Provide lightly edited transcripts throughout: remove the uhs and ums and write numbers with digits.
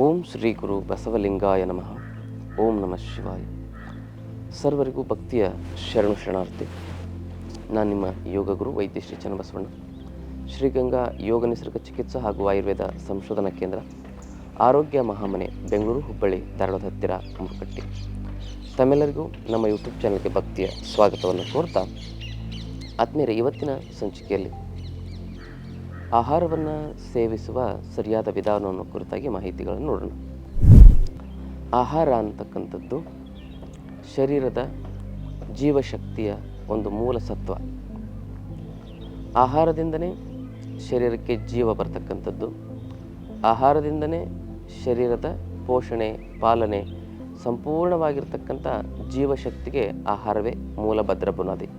ಓಂ ಶ್ರೀ ಗುರು ಬಸವಲಿಂಗಾಯ ನಮಃ. ಓಂ ನಮಃ ಶಿವಾಯ. ಸರ್ವರಿಗೂ ಭಕ್ತಿಯ ಶರಣು ಶರಣಾರ್ಥಿ. ನಾನು ನಿಮ್ಮ ಯೋಗ ಗುರು ವೈದ್ಯ ಶ್ರೀ ಚನ್ನಬಸವಣ್ಣ, ಶ್ರೀಗಂಗಾ ಯೋಗ ನಿಸರ್ಗ ಚಿಕಿತ್ಸಾ ಹಾಗೂ ಆಯುರ್ವೇದ ಸಂಶೋಧನಾ ಕೇಂದ್ರ, ಆರೋಗ್ಯ ಮಹಾಮನೆ, ಬೆಂಗಳೂರು, ಹುಬ್ಬಳ್ಳಿ, ಧಾರವಾಡದ ಹತ್ತಿರ ಮುರುಕಟ್ಟಿ. ತಮ್ಮೆಲ್ಲರಿಗೂ ನಮ್ಮ ಯೂಟ್ಯೂಬ್ ಚಾನಲ್ಗೆ ಭಕ್ತಿಯ ಸ್ವಾಗತವನ್ನು ಕೋರ್ತಾ, ಆತ್ಮೀಯರೇ, ಇವತ್ತಿನ ಸಂಚಿಕೆಯಲ್ಲಿ ಆಹಾರವನ್ನು ಸೇವಿಸುವ ಸರಿಯಾದ ವಿಧಾನವನ್ನು ಕುರಿತಾಗಿ ಮಾಹಿತಿಗಳನ್ನು ನೋಡೋಣ. ಆಹಾರ ಅಂತಕ್ಕಂಥದ್ದು ಶರೀರದ ಜೀವಶಕ್ತಿಯ ಒಂದು ಮೂಲ ಸತ್ವ. ಆಹಾರದಿಂದನೇ ಶರೀರಕ್ಕೆ ಜೀವ ಬರ್ತಕ್ಕಂಥದ್ದು. ಆಹಾರದಿಂದನೇ ಶರೀರದ ಪೋಷಣೆ, ಪಾಲನೆ, ಸಂಪೂರ್ಣವಾಗಿರ್ತಕ್ಕಂಥ ಜೀವಶಕ್ತಿಗೆ ಆಹಾರವೇ ಮೂಲ ಭದ್ರ ಬುನಾದಿ.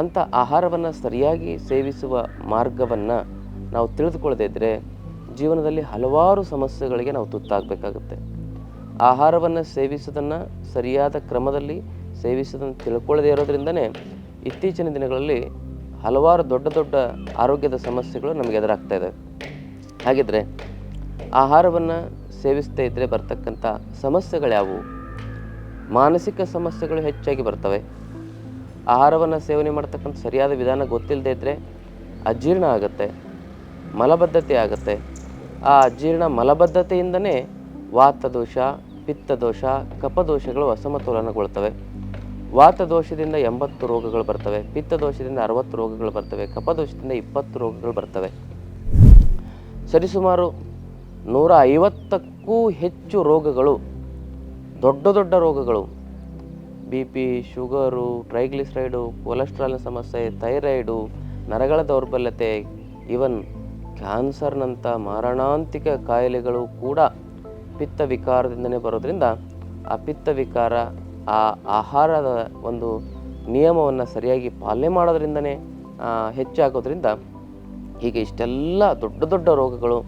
ಅಂಥ ಆಹಾರವನ್ನು ಸರಿಯಾಗಿ ಸೇವಿಸುವ ಮಾರ್ಗವನ್ನು ನಾವು ತಿಳಿದುಕೊಳ್ಳದೇ ಇದ್ದರೆ ಜೀವನದಲ್ಲಿ ಹಲವಾರು ಸಮಸ್ಯೆಗಳಿಗೆ ನಾವು ತುತ್ತಾಗಬೇಕಾಗುತ್ತೆ. ಆಹಾರವನ್ನು ಸೇವಿಸೋದನ್ನು ಸರಿಯಾದ ಕ್ರಮದಲ್ಲಿ ಸೇವಿಸೋದನ್ನು ತಿಳ್ಕೊಳ್ಳದೇ ಇರೋದ್ರಿಂದನೇ ಇತ್ತೀಚಿನ ದಿನಗಳಲ್ಲಿ ಹಲವಾರು ದೊಡ್ಡ ದೊಡ್ಡ ಆರೋಗ್ಯದ ಸಮಸ್ಯೆಗಳು ನಮಗೆ ಎದುರಾಗ್ತಾ ಇದ್ದಾವೆ. ಹಾಗಿದ್ರೆ ಆಹಾರವನ್ನು ಸೇವಿಸ್ತಾ ಇದ್ದರೆ ಬರ್ತಕ್ಕಂಥ ಸಮಸ್ಯೆಗಳ್ಯಾವು? ಮಾನಸಿಕ ಸಮಸ್ಯೆಗಳು ಹೆಚ್ಚಾಗಿ ಬರ್ತವೆ. ಆಹಾರವನ್ನು ಸೇವನೆ ಮಾಡ್ತಕ್ಕಂಥ ಸರಿಯಾದ ವಿಧಾನ ಗೊತ್ತಿಲ್ಲದೆ ಇದ್ದರೆ ಅಜೀರ್ಣ ಆಗುತ್ತೆ, ಮಲಬದ್ಧತೆ ಆಗುತ್ತೆ. ಆ ಅಜೀರ್ಣ ಮಲಬದ್ಧತೆಯಿಂದನೇ ವಾತದೋಷ, ಪಿತ್ತದೋಷ, ಕಫದೋಷಗಳು ಅಸಮತೋಲನಗೊಳ್ತವೆ. ವಾತದೋಷದಿಂದ 80 ರೋಗಗಳು ಬರ್ತವೆ, ಪಿತ್ತದೋಷದಿಂದ 60 ರೋಗಗಳು ಬರ್ತವೆ, ಕಫದೋಷದಿಂದ 20 ರೋಗಗಳು ಬರ್ತವೆ. ಸರಿಸುಮಾರು 150ಕ್ಕೂ ಹೆಚ್ಚು ರೋಗಗಳು, ದೊಡ್ಡ ದೊಡ್ಡ ರೋಗಗಳು, BP, ಶುಗರು, ಟ್ರೈಗ್ಲಿಸರೈಡು, ಕೊಲೆಸ್ಟ್ರಾಲ್ನ ಸಮಸ್ಯೆ, ಥೈರಾಯ್ಡು, ನರಗಳ ದೌರ್ಬಲ್ಯತೆ, ಈವನ್ ಕ್ಯಾನ್ಸರ್ನಂಥ ಮಾರಣಾಂತಿಕ ಕಾಯಿಲೆಗಳು ಕೂಡ ಪಿತ್ತ ವಿಕಾರದಿಂದನೇ ಬರೋದ್ರಿಂದ ಆ ಪಿತ್ತ ವಿಕಾರ ಆ ಆಹಾರದ ಒಂದು ನಿಯಮವನ್ನು ಸರಿಯಾಗಿ ಪಾಲನೆ ಮಾಡೋದ್ರಿಂದನೇ ಹೆಚ್ಚಾಗೋದ್ರಿಂದ ಹೀಗೆ ಇಷ್ಟೆಲ್ಲ ದೊಡ್ಡ ದೊಡ್ಡ ರೋಗಗಳು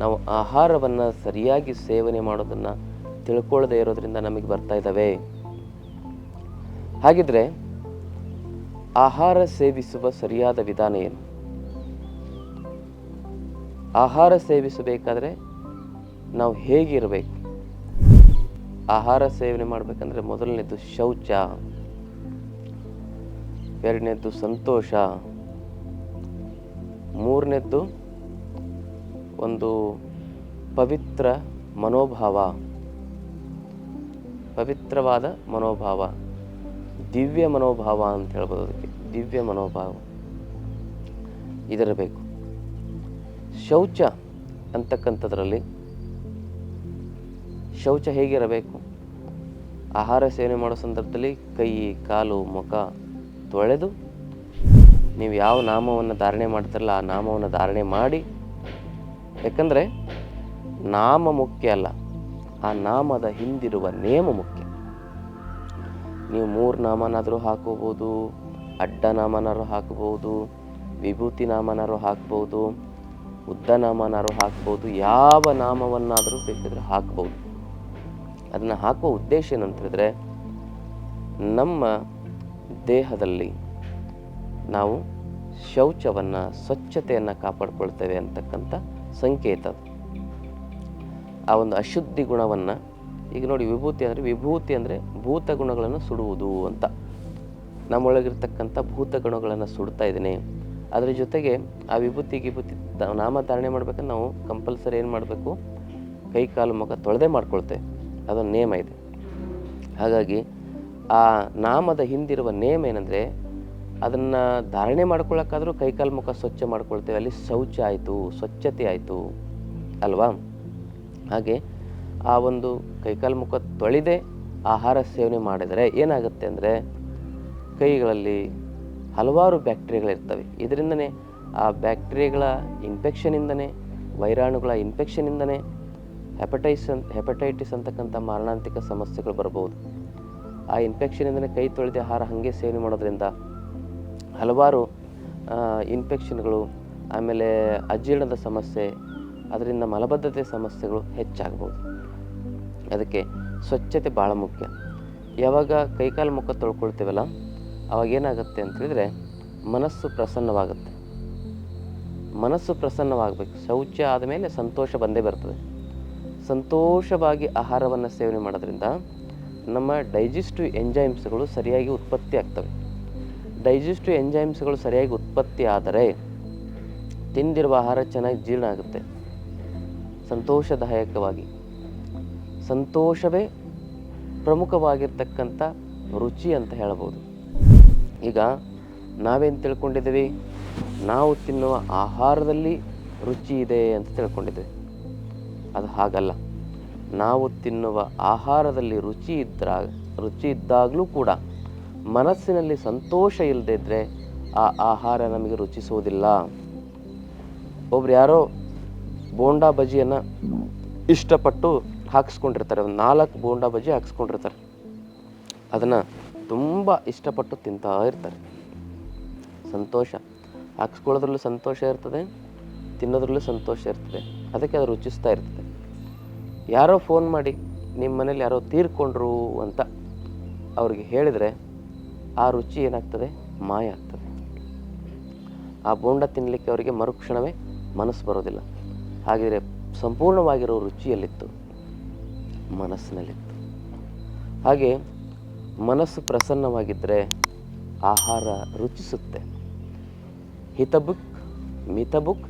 ನಾವು ಆಹಾರವನ್ನು ಸರಿಯಾಗಿ ಸೇವನೆ ಮಾಡೋದನ್ನು ತಿಳ್ಕೊಳ್ಳದೇ ಇರೋದ್ರಿಂದ ನಮಗೆ ಬರ್ತಾ ಇದ್ದಾವೆ. ಹಾಗಿದ್ರೆ ಆಹಾರ ಸೇವಿಸುವ ಸರಿಯಾದ ವಿಧಾನ ಏನು? ಆಹಾರ ಸೇವಿಸಬೇಕಾದ್ರೆ ನಾವು ಹೇಗಿರಬೇಕು? ಆಹಾರ ಸೇವನೆ ಮಾಡಬೇಕಂದ್ರೆ ಮೊದಲನೇದು ಶೌಚ, ಎರಡನೇದ್ದು ಸಂತೋಷ, ಮೂರನೇದ್ದು ಒಂದು ಪವಿತ್ರ ಮನೋಭಾವ, ಪವಿತ್ರವಾದ ಮನೋಭಾವ, ದಿವ್ಯ ಮನೋಭಾವ ಅಂತ ಹೇಳ್ಬೋದು. ಅದಕ್ಕೆ ದಿವ್ಯ ಮನೋಭಾವ ಇದರಬೇಕು. ಶೌಚ ಅಂತಕ್ಕಂಥದ್ರಲ್ಲಿ ಶೌಚ ಹೇಗಿರಬೇಕು? ಆಹಾರ ಸೇವನೆ ಮಾಡೋ ಸಂದರ್ಭದಲ್ಲಿ ಕೈ, ಕಾಲು, ಮುಖ ತೊಳೆದು ನೀವು ಯಾವ ನಾಮವನ್ನು ಧಾರಣೆ ಮಾಡ್ತಾರಲ್ಲ ಆ ನಾಮವನ್ನು ಧಾರಣೆ ಮಾಡಿ. ಯಾಕಂದರೆ ನಾಮ ಮುಖ್ಯ ಅಲ್ಲ, ಆ ನಾಮದ ಹಿಂದಿರುವ ನೇಮ ಮುಖ್ಯ. ನೀವು 3 ನಾಮನಾದರೂ ಹಾಕೋಬೋದು, ಅಡ್ಡ ನಾಮನಾರು ಹಾಕ್ಬೋದು, ವಿಭೂತಿ ನಾಮನಾರು ಹಾಕ್ಬೋದು, ಉದ್ದ ನಾಮನಾರು ಹಾಕ್ಬೋದು, ಯಾವ ನಾಮವನ್ನಾದರೂ ಬೇಕಿದ್ರೆ ಹಾಕ್ಬೋದು. ಅದನ್ನು ಹಾಕುವ ಉದ್ದೇಶ ಏನಂತಂದರೆ ನಮ್ಮ ದೇಹದಲ್ಲಿ ನಾವು ಶೌಚವನ್ನು, ಸ್ವಚ್ಛತೆಯನ್ನು ಕಾಪಾಡ್ಕೊಳ್ತೇವೆ ಅಂತಕ್ಕಂಥ ಸಂಕೇತ ಅದು. ಆ ಒಂದು ಅಶುದ್ಧಿ ಗುಣವನ್ನು, ಈಗ ನೋಡಿ, ವಿಭೂತಿ ಅಂದರೆ ಭೂತ ಗುಣಗಳನ್ನು ಸುಡುವುದು ಅಂತ. ನಮ್ಮೊಳಗಿರ್ತಕ್ಕಂಥ ಭೂತ ಗುಣಗಳನ್ನು ಸುಡ್ತಾ ಇದ್ದೀನಿ. ಅದರ ಜೊತೆಗೆ ಆ ವಿಭೂತಿ ನಾಮಧಾರಣೆ ಮಾಡ್ಬೇಕಂದ್ರೆ ನಾವು ಕಂಪಲ್ಸರಿ ಏನು ಮಾಡಬೇಕು? ಕೈ, ಕಾಲು, ಮುಖ ತೊಳೆದೇ ಮಾಡ್ಕೊಳ್ತೇವೆ. ಅದೊಂದು ನೇಮ ಇದೆ. ಹಾಗಾಗಿ ಆ ನಾಮದ ಹಿಂದಿರುವ ನೇಮ ಏನಂದರೆ ಅದನ್ನು ಧಾರಣೆ ಮಾಡ್ಕೊಳ್ಳೋಕ್ಕಾದರೂ ಕೈ, ಕಾಲು, ಮುಖ ಸ್ವಚ್ಛ ಮಾಡ್ಕೊಳ್ತೇವೆ. ಅಲ್ಲಿ ಶೌಚ ಆಯಿತು, ಸ್ವಚ್ಛತೆ ಆಯಿತು ಅಲ್ವಾ? ಹಾಗೆ ಆ ಒಂದು ಕೈಕಾಲು ಮುಖ ತೊಳೆದೇ ಆಹಾರ ಸೇವನೆ ಮಾಡಿದರೆ ಏನಾಗುತ್ತೆ ಅಂದರೆ ಕೈಗಳಲ್ಲಿ ಹಲವಾರು ಬ್ಯಾಕ್ಟೀರಿಯಾಗಳಿರ್ತವೆ. ಇದರಿಂದನೇ ಆ ಬ್ಯಾಕ್ಟೀರಿಯಾಗಳ ಇನ್ಫೆಕ್ಷನಿಂದನೇ, ವೈರಾಣುಗಳ ಇನ್ಫೆಕ್ಷನಿಂದನೇ ಹೆಪಟೈಟಿಸ್ ಅಂತಕ್ಕಂಥ ಮಾರಣಾಂತಿಕ ಸಮಸ್ಯೆಗಳು ಬರ್ಬೋದು. ಆ ಇನ್ಫೆಕ್ಷನಿಂದನೇ ಕೈ ತೊಳೆದೇ ಆಹಾರ ಹಾಗೆ ಸೇವನೆ ಮಾಡೋದ್ರಿಂದ ಹಲವಾರು ಇನ್ಫೆಕ್ಷನ್ಗಳು, ಆಮೇಲೆ ಅಜೀರ್ಣದ ಸಮಸ್ಯೆ, ಅದರಿಂದ ಮಲಬದ್ಧತೆ ಸಮಸ್ಯೆಗಳು ಹೆಚ್ಚಾಗ್ಬೋದು. ಅದಕ್ಕೆ ಸ್ವಚ್ಛತೆ ಭಾಳ ಮುಖ್ಯ. ಯಾವಾಗ ಕೈಕಾಲು ಮುಖ ತೊಳ್ಕೊಳ್ತೀವಲ್ಲ ಅವಾಗ ಏನಾಗುತ್ತೆ ಅಂತ ಹೇಳಿದರೆ ಮನಸ್ಸು ಪ್ರಸನ್ನವಾಗುತ್ತೆ. ಮನಸ್ಸು ಪ್ರಸನ್ನವಾಗಬೇಕು. ಶೌಚ ಆದಮೇಲೆ ಸಂತೋಷ ಬಂದೇ ಬರ್ತದೆ. ಸಂತೋಷವಾಗಿ ಆಹಾರವನ್ನು ಸೇವನೆ ಮಾಡೋದ್ರಿಂದ ನಮ್ಮ ಡೈಜೆಸ್ಟಿವ್ ಎಂಜೈಮ್ಸ್ಗಳು ಸರಿಯಾಗಿ ಉತ್ಪತ್ತಿ ಆಗ್ತವೆ. ಡೈಜೆಸ್ಟಿವ್ ಎಂಜೈಮ್ಸ್ಗಳು ಸರಿಯಾಗಿ ಉತ್ಪತ್ತಿ ಆದರೆ ತಿಂದಿರುವ ಆಹಾರ ಚೆನ್ನಾಗಿ ಜೀರ್ಣ ಆಗುತ್ತೆ, ಸಂತೋಷದಾಯಕವಾಗಿ. ಸಂತೋಷವೇ ಪ್ರಮುಖವಾಗಿರ್ತಕ್ಕಂಥ ರುಚಿ ಅಂತ ಹೇಳ್ಬೋದು. ಈಗ ನಾವೇನು ತಿಳ್ಕೊಂಡಿದ್ದೀವಿ, ನಾವು ತಿನ್ನುವ ಆಹಾರದಲ್ಲಿ ರುಚಿ ಇದೆ ಅಂತ ತಿಳ್ಕೊಂಡಿದ್ದೀವಿ. ಅದು ಹಾಗಲ್ಲ. ನಾವು ತಿನ್ನುವ ಆಹಾರದಲ್ಲಿ ರುಚಿ ಇದ್ದಾಗಲೂ ಕೂಡ ಮನಸ್ಸಿನಲ್ಲಿ ಸಂತೋಷ ಇಲ್ಲದೇ ಇದ್ದರೆ ಆ ಆಹಾರ ನಮಗೆ ರುಚಿಸುವುದಿಲ್ಲ. ಒಬ್ರು ಯಾರೋ ಬೋಂಡಾ ಬಜ್ಜಿಯನ್ನು ಇಷ್ಟಪಟ್ಟು ಹಾಕಿಸ್ಕೊಂಡಿರ್ತಾರೆ, ಒಂದು 4 ಬೋಂಡಾ ಬಜ್ಜಿ ಹಾಕಿಸ್ಕೊಂಡಿರ್ತಾರೆ. ಅದನ್ನು ತುಂಬ ಇಷ್ಟಪಟ್ಟು ತಿಂತಾ ಇರ್ತಾರೆ. ಸಂತೋಷ ಹಾಕಿಸ್ಕೊಳ್ಳೋದ್ರಲ್ಲೂ ಸಂತೋಷ ಇರ್ತದೆ, ತಿನ್ನೋದ್ರಲ್ಲೂ ಸಂತೋಷ ಇರ್ತದೆ, ಅದಕ್ಕೆ ಅದು ರುಚಿಸ್ತಾ ಇರ್ತದೆ. ಯಾರೋ ಫೋನ್ ಮಾಡಿ ನಿಮ್ಮ ಮನೇಲಿ ಯಾರೋ ತೀರ್ಕೊಂಡ್ರು ಅಂತ ಅವ್ರಿಗೆ ಹೇಳಿದರೆ ಆ ರುಚಿ ಏನಾಗ್ತದೆ, ಮಾಯ ಆಗ್ತದೆ. ಆ ಬೋಂಡ ತಿನ್ನಲಿಕ್ಕೆ ಅವರಿಗೆ ಮರುಕ್ಷಣವೇ ಮನಸ್ಸು ಬರೋದಿಲ್ಲ. ಹಾಗಿದ್ರೆ ಸಂಪೂರ್ಣವಾಗಿರೋ ರುಚಿಯಲ್ಲಿತ್ತು, ಮನಸ್ಸಿನಲ್ಲಿತ್ತು. ಹಾಗೆ ಮನಸ್ಸು ಪ್ರಸನ್ನವಾಗಿದ್ದರೆ ಆಹಾರ ರುಚಿಸುತ್ತೆ. ಹಿತಬುಕ್ ಮಿತಬುಕ್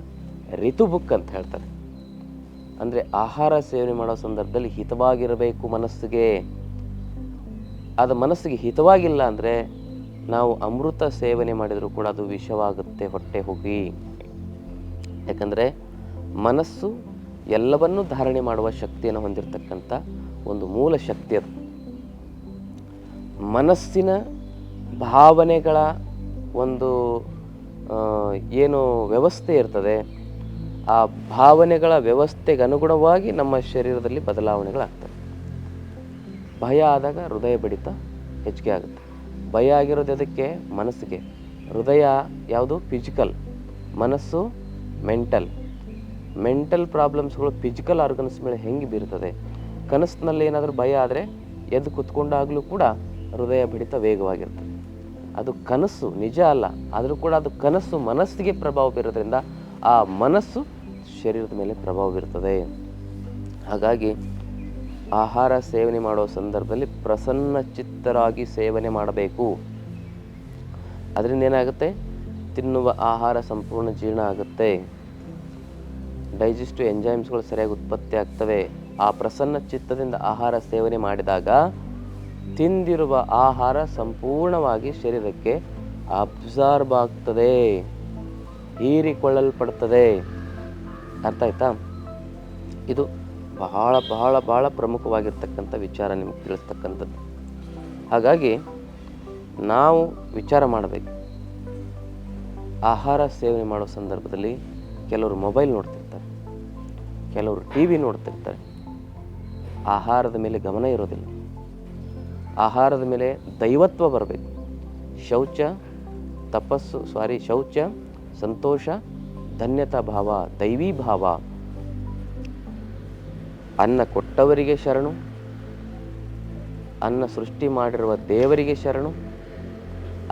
ರಿತುಬುಕ್ ಅಂತ ಹೇಳ್ತಾರೆ. ಅಂದರೆ ಆಹಾರ ಸೇವನೆ ಮಾಡೋ ಸಂದರ್ಭದಲ್ಲಿ ಹಿತವಾಗಿರಬೇಕು ಮನಸ್ಸಿಗೆ. ಅದು ಮನಸ್ಸಿಗೆ ಹಿತವಾಗಿಲ್ಲ ಅಂದರೆ ನಾವು ಅಮೃತ ಸೇವನೆ ಮಾಡಿದರೂ ಕೂಡ ಅದು ವಿಷವಾಗುತ್ತೆ ಹೊಟ್ಟೆ ಹೋಗಿ. ಯಾಕಂದರೆ ಮನಸ್ಸು ಎಲ್ಲವನ್ನೂ ಧಾರಣೆ ಮಾಡುವ ಶಕ್ತಿಯನ್ನು ಹೊಂದಿರತಕ್ಕಂಥ ಒಂದು ಮೂಲ ಶಕ್ತಿ ಅದು. ಮನಸ್ಸಿನ ಭಾವನೆಗಳ ಒಂದು ಏನು ವ್ಯವಸ್ಥೆ ಇರ್ತದೆ, ಆ ಭಾವನೆಗಳ ವ್ಯವಸ್ಥೆಗೆ ಅನುಗುಣವಾಗಿ ನಮ್ಮ ಶರೀರದಲ್ಲಿ ಬದಲಾವಣೆಗಳಾಗ್ತವೆ. ಭಯ ಆದಾಗ ಹೃದಯ ಬಡಿತ ಹೆಚ್ಚಿಗೆ ಆಗುತ್ತೆ. ಭಯ ಆಗಿರೋದು ಅದಕ್ಕೆ ಮನಸ್ಸಿಗೆ. ಹೃದಯ ಯಾವುದು ಫಿಸಿಕಲ್, ಮನಸ್ಸು ಮೆಂಟಲ್. ಮೆಂಟಲ್ ಪ್ರಾಬ್ಲಮ್ಸ್ಗಳು ಫಿಸಿಕಲ್ ಆರ್ಗನ್ಸ್ ಮೇಲೆ ಹೆಂಗೆ ಬೀರ್ತದೆ. ಕನಸಿನಲ್ಲಿ ಏನಾದರೂ ಭಯ ಆದರೆ ಎದ್ದು ಕುತ್ಕೊಂಡಾಗಲೂ ಕೂಡ ಹೃದಯ ಬಡಿತ ವೇಗವಾಗಿರ್ತದೆ. ಅದು ಕನಸು, ನಿಜ ಅಲ್ಲ. ಆದರೂ ಕೂಡ ಅದು ಕನಸು ಮನಸ್ಸಿಗೆ ಪ್ರಭಾವ ಬೀರೋದ್ರಿಂದ ಆ ಮನಸ್ಸು ಶರೀರದ ಮೇಲೆ ಪ್ರಭಾವ ಬೀರ್ತದೆ. ಹಾಗಾಗಿ ಆಹಾರ ಸೇವನೆ ಮಾಡೋ ಸಂದರ್ಭದಲ್ಲಿ ಪ್ರಸನ್ನ ಚಿತ್ತರಾಗಿ ಸೇವನೆ ಮಾಡಬೇಕು. ಅದರಿಂದ ಏನಾಗುತ್ತೆ, ತಿನ್ನುವ ಆಹಾರ ಸಂಪೂರ್ಣ ಜೀರ್ಣ ಆಗುತ್ತೆ, ಡೈಜೆಸ್ಟಿವ್ ಎಂಜೈಮ್ಸ್ಗಳು ಸರಿಯಾಗಿ ಉತ್ಪತ್ತಿ ಆಗ್ತವೆ. ಆ ಪ್ರಸನ್ನ ಚಿತ್ತದಿಂದ ಆಹಾರ ಸೇವನೆ ಮಾಡಿದಾಗ ತಿಂದಿರುವ ಆಹಾರ ಸಂಪೂರ್ಣವಾಗಿ ಶರೀರಕ್ಕೆ ಅಬ್ಸಾರ್ಬ್ ಆಗ್ತದೆ, ಹೀರಿಕೊಳ್ಳಲ್ಪಡ್ತದೆ. ಅರ್ಥ ಆಯ್ತಾ? ಇದು ಬಹಳ ಬಹಳ ಬಹಳ ಪ್ರಮುಖವಾಗಿರ್ತಕ್ಕಂಥ ವಿಚಾರ ನಿಮ್ಗೆ ತಿಳಿಸ್ತಕ್ಕಂಥದ್ದು. ಹಾಗಾಗಿ ನಾವು ವಿಚಾರ ಮಾಡಬೇಕು. ಆಹಾರ ಸೇವನೆ ಮಾಡೋ ಸಂದರ್ಭದಲ್ಲಿ ಕೆಲವರು ಮೊಬೈಲ್ ನೋಡ್ತಿರ್ತಾರೆ, ಕೆಲವರು TV ನೋಡ್ತಿರ್ತಾರೆ. ಆಹಾರದ ಮೇಲೆ ಗಮನ ಇರೋದಿಲ್ಲ. ಆಹಾರದ ಮೇಲೆ ದೈವತ್ವ ಬರಬೇಕು. ಶೌಚ ಸಂತೋಷ, ಧನ್ಯತಾ ಭಾವ, ದೈವೀ ಭಾವ. ಅನ್ನ ಕೊಟ್ಟವರಿಗೆ ಶರಣು, ಅನ್ನ ಸೃಷ್ಟಿ ಮಾಡಿರುವ ದೇವರಿಗೆ ಶರಣು,